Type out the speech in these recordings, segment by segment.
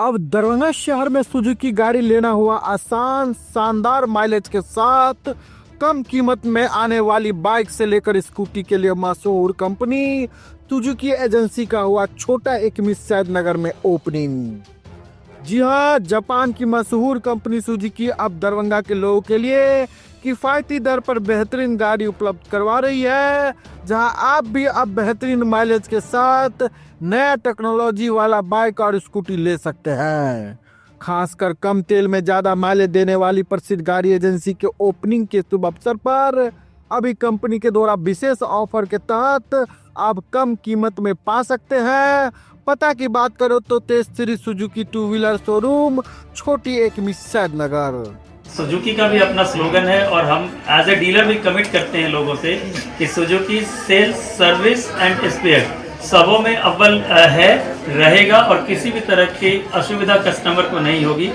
अब दरभंगा शहर में सुजुकी गाड़ी लेना हुआ आसान, शानदार माइलेज के साथ कम कीमत में आने वाली बाइक से लेकर स्कूटी के लिए मशहूर कंपनी सुजुकी एजेंसी का हुआ छोटा एक सैद नगर में ओपनिंग। जी हाँ, जापान की मशहूर कंपनी सुजुकी अब दरभंगा के लोगों के लिए किफ़ायती दर पर बेहतरीन गाड़ी उपलब्ध करवा रही है, जहां आप भी अब बेहतरीन माइलेज के साथ नया टेक्नोलॉजी वाला बाइक और स्कूटी ले सकते हैं। खासकर कम तेल में ज़्यादा माइलेज देने वाली प्रसिद्ध गाड़ी एजेंसी के ओपनिंग के शुभ अवसर पर अभी कंपनी के द्वारा विशेष ऑफर के तहत आप कम कीमत में पा सकते हैं। पता की बात करो तो Tej Shri Suzuki two wheeler showroom, छोटी एक सैद नगर। सुजुकी का भी अपना स्लोगन है और हम एज ए डीलर भी कमिट करते हैं लोगों से कि Suzuki sales, service and spare सबों में अव्वल है, रहेगा और किसी भी तरह की असुविधा कस्टमर को नहीं होगी।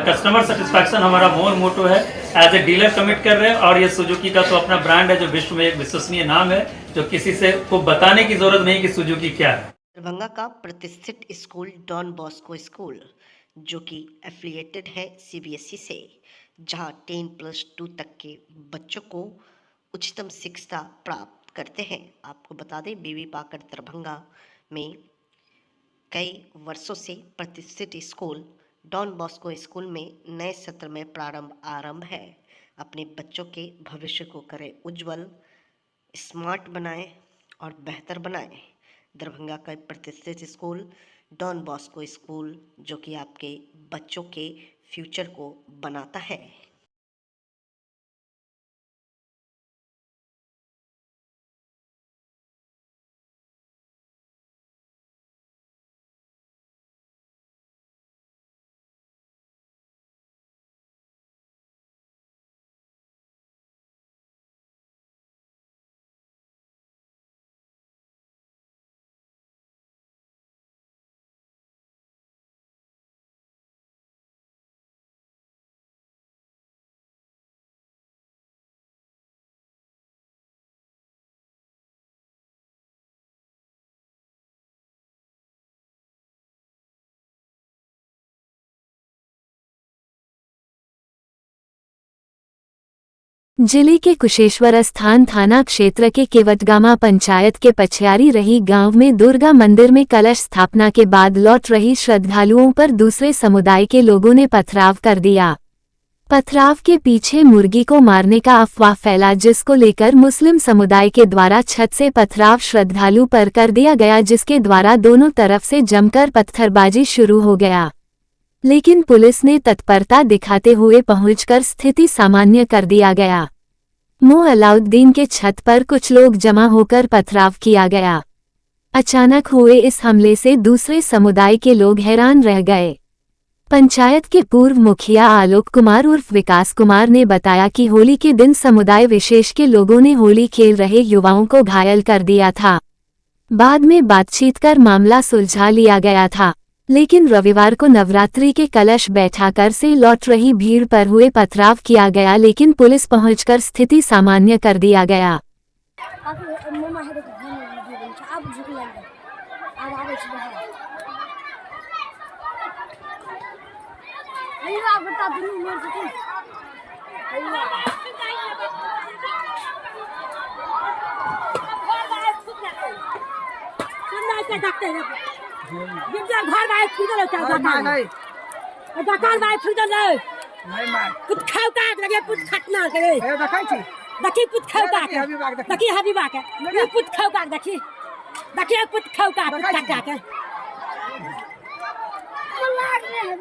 कस्टमर सेटिस्फैक्शन हमारा मोटो है, एज ए डीलर कमिट कर रहे हैं। और ये सुजुकी का तो अपना ब्रांड है जो विश्व में एक विश्वसनीय नाम है, जो किसी से को बताने की जरूरत नहीं कि सुजुकी क्या है। दरभंगा का प्रतिष्ठित स्कूल डॉन बॉस्को स्कूल, जो कि एफिलिएटेड है सीबीएसई से, जहां 10+2 तक के बच्चों को उच्चतम शिक्षा प्राप्त करते हैं। आपको बता दें, बीवी पाकर दरभंगा में कई वर्षों से प्रतिष्ठित स्कूल डॉन बॉस्को स्कूल में नए सत्र में आरंभ है। अपने बच्चों के भविष्य को करें उज्जवल, स्मार्ट बनाएं और बेहतर बनाएं। दरभंगा का प्रतिष्ठित स्कूल डॉन बॉस्को स्कूल, जो कि आपके बच्चों के फ्यूचर को बनाता है। जिले के कुशेश्वर स्थान थाना क्षेत्र के केवटगामा पंचायत के पछयारी रही गांव में दुर्गा मंदिर में कलश स्थापना के बाद लौट रही श्रद्धालुओं पर दूसरे समुदाय के लोगों ने पथराव कर दिया। पथराव के पीछे मुर्गी को मारने का अफवाह फैला, जिसको लेकर मुस्लिम समुदाय के द्वारा छत से पथराव श्रद्धालु पर कर दिया गया, जिसके द्वारा दोनों तरफ से जमकर पत्थरबाजी शुरू हो गया। लेकिन पुलिस ने तत्परता दिखाते हुए पहुंचकर स्थिति सामान्य कर दिया गया। अलाउद्दीन के छत पर कुछ लोग जमा होकर पथराव किया गया। अचानक हुए इस हमले से दूसरे समुदाय के लोग हैरान रह गए। पंचायत के पूर्व मुखिया आलोक कुमार उर्फ विकास कुमार ने बताया कि होली के दिन समुदाय विशेष के लोगों ने होली खेल रहे युवाओं को घायल कर दिया था। बाद में बातचीत कर मामला सुलझा लिया गया था, लेकिन रविवार को नवरात्रि के कलश बैठाकर से लौट रही भीड़ पर हुए पथराव किया गया, लेकिन पुलिस पहुंचकर स्थिति सामान्य कर दिया गया। घर भाई फुटल होता है नहीं दुकान भाई फुटल नहीं मार कुछ खाओ का लगे कुछ खटना करे ए देखै छी देखि कुछ खाओ का देखि हबीबा के ये कुछ खाओ का देखि कुछ खाओ का काटा के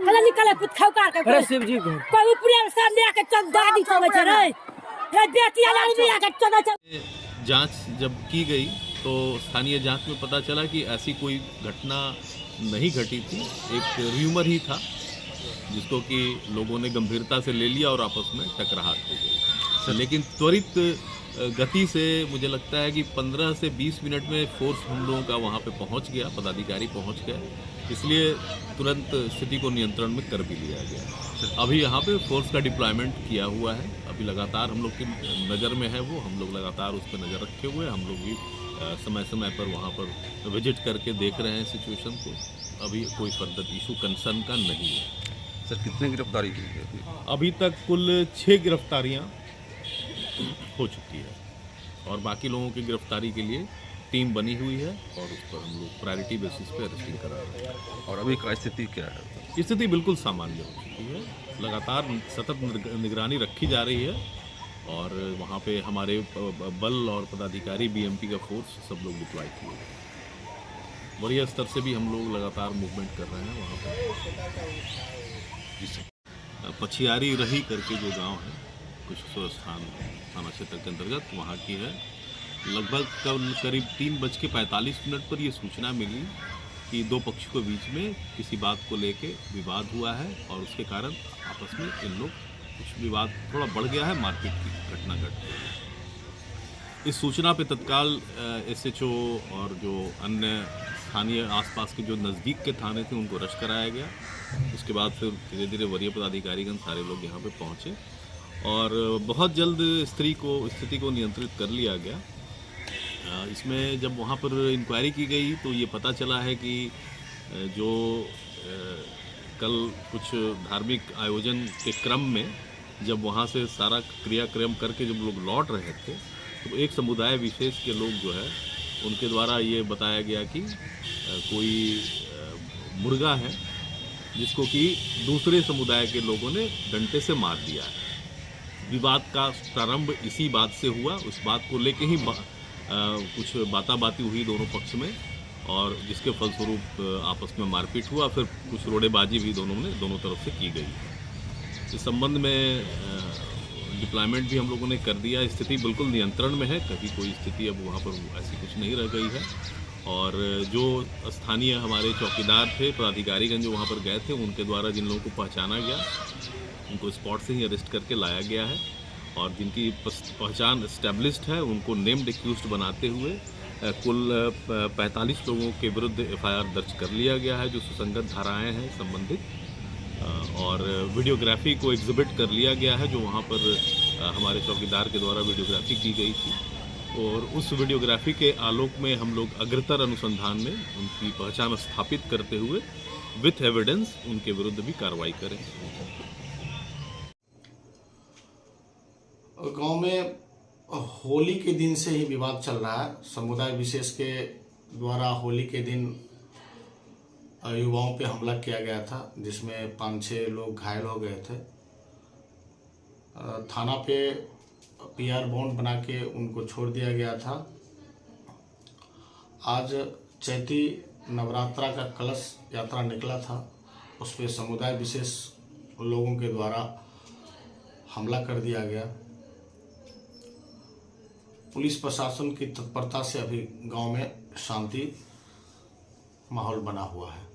कल निकले कुछ खाओ का अरे शिव जी कोई पूरे सब ले के चल दादी चले छ रे ये बेटी वाला ले के चले छ। जांच जब की गई तो स्थानीय जांच में पता चला कि ऐसी कोई घटना नहीं घटी थी, एक र्यूमर ही था, जिसको कि लोगों ने गंभीरता से ले लिया और आपस में टकराहट हो गई। लेकिन त्वरित गति से मुझे लगता है कि 15 से 20 मिनट में फोर्स हम लोगों का वहाँ पे पहुँच गया, पदाधिकारी पहुँच गए, इसलिए तुरंत स्थिति को नियंत्रण में कर भी लिया गया। अभी यहाँ पे फोर्स का डिप्लॉयमेंट किया हुआ है, अभी लगातार हम लोग की नज़र में है वो, हम लोग लगातार उस पर नज़र रखे हुए हैं। हम लोग भी समय समय पर वहाँ पर विजिट करके देख रहे हैं सिचुएशन को। अभी कोई फर्दर इशू कंसर्न का नहीं है। सर कितने गिरफ्तारी की गई? अभी तक कुल 6 गिरफ्तारियां हो चुकी है और बाकी लोगों की गिरफ्तारी के लिए टीम बनी हुई है और उस पर हम लोग प्रायोरिटी बेसिस पे अरेस्टिंग करा रहे हैं। और अभी का स्थिति क्या है? स्थिति बिल्कुल सामान्य हो चुकी है, लगातार सतत निगरानी रखी जा रही है और वहाँ पे हमारे बल और पदाधिकारी बीएमपी का फोर्स सब लोग डिप्लॉय किए हैं। वरीय स्तर से भी हम लोग लगातार मूवमेंट कर रहे हैं वहाँ पर। पछियारी रही करके जो गांव है कुशेश्वर स्थान थाना क्षेत्र के अंतर्गत, वहाँ की है। लगभग कल करीब 3:45 पर ये सूचना मिली कि दो पक्षों के बीच में किसी बात को लेके विवाद हुआ है और उसके कारण आपस में इन लोग कुछ विवाद थोड़ा बढ़ गया है, मारपीट की घटना घट गई है। इस सूचना पे तत्काल एसएचओ और जो अन्य स्थानीय आसपास के जो नज़दीक के थाने थे उनको रश कराया गया। उसके बाद फिर धीरे धीरे वरीय पदाधिकारीगण सारे लोग यहाँ पे पहुँचे और बहुत जल्द स्थिति को नियंत्रित कर लिया गया। इसमें जब वहाँ पर इंक्वायरी की गई तो ये पता चला है कि जो कल कुछ धार्मिक आयोजन के क्रम में जब वहाँ से सारा क्रियाक्रम करके जब लोग लौट रहे थे तो एक समुदाय विशेष के लोग जो है उनके द्वारा ये बताया गया कि कोई मुर्गा है जिसको कि दूसरे समुदाय के लोगों ने डंडे से मार दिया है। विवाद का प्रारंभ इसी बात से हुआ, उस बात को लेके ही कुछ बाताबाती हुई दोनों पक्ष में और जिसके फलस्वरूप आपस में मारपीट हुआ, फिर कुछ रोड़ेबाजी भी दोनों तरफ से की गई। इस संबंध में डिप्लॉयमेंट भी हम लोगों ने कर दिया। स्थिति बिल्कुल नियंत्रण में है, कभी कोई स्थिति अब वहाँ पर ऐसी कुछ नहीं रह गई है और जो स्थानीय हमारे चौकीदार थे, पदाधिकारीगण जो वहाँ पर गए थे, उनके द्वारा जिन लोगों को पहचाना गया उनको स्पॉट से ही अरेस्ट करके लाया गया है और जिनकी पहचान एस्टेब्लिश्ड है उनको नेम्ड एक्यूज्ड बनाते हुए कुल 45 लोगों के विरुद्ध एफआईआर दर्ज कर लिया गया है जो सुसंगत धाराएं हैं संबंधित, और वीडियोग्राफी को एग्जिबिट कर लिया गया है जो वहाँ पर हमारे चौकीदार के द्वारा वीडियोग्राफी की गई थी और उस वीडियोग्राफी के आलोक में हम लोग अग्रतर अनुसंधान में उनकी पहचान स्थापित करते हुए विथ एविडेंस उनके विरुद्ध भी कार्रवाई करें। गांव में होली के दिन से ही विवाद चल रहा है। समुदाय विशेष के द्वारा होली के दिन युवाओं पे हमला किया गया था जिसमें 5-6 लोग घायल हो गए थे। थाना पे पीआर बॉन्ड बना के उनको छोड़ दिया गया था। आज चैती नवरात्रा का कलश यात्रा निकला था, उस पर समुदाय विशेष लोगों के द्वारा हमला कर दिया गया। पुलिस प्रशासन की तत्परता से अभी गांव में शांति माहौल बना हुआ है।